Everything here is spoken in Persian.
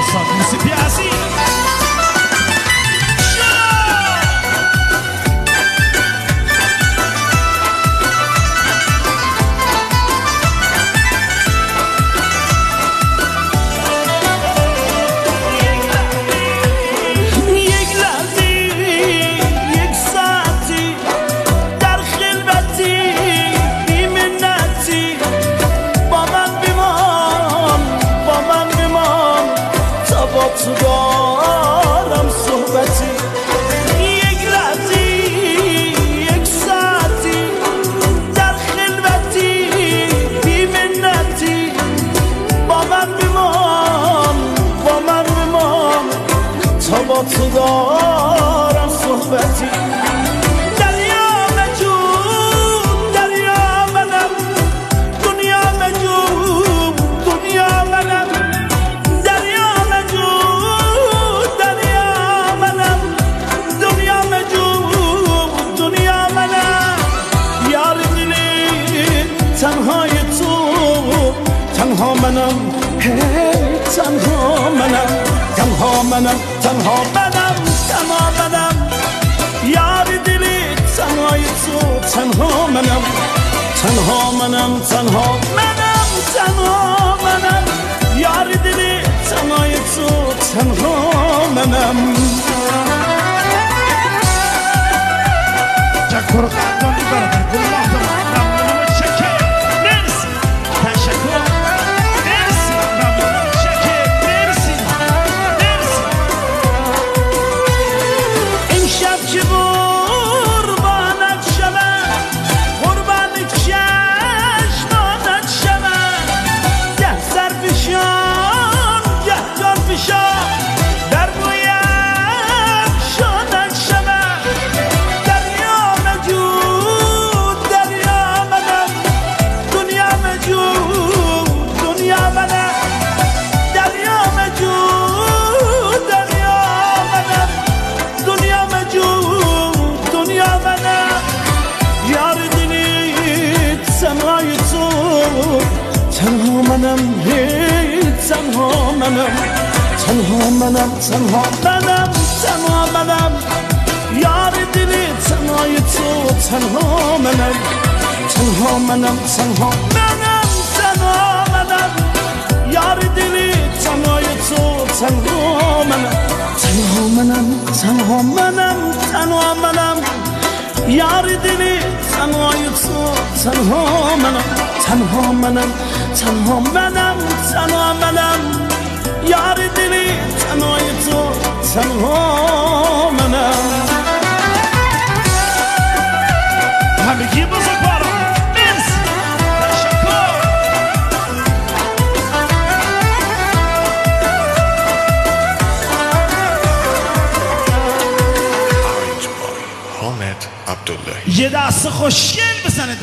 استاد موسیقی عزیز تو دارم صحبتی یک لحظی یک ساعتی در خلوتی بی منتی با من بمان تا با تو دارم صحبتی تنهای تو تنها منم تنها منم یار دلی تنهای تو تنها منم یار دلی تنهای تو تنها منم تشکر قدردانی برادر گلاه تنها منم یار دلی تنهای تو تنها منم یار دلی تنهای تو تنها منم یار دلی تنهای تو تنها منم یار دلی تنهای تو تنها منم همگی بزرگواران مرسی تشکر حامد عبداللهی یه دست خوشگل بزنه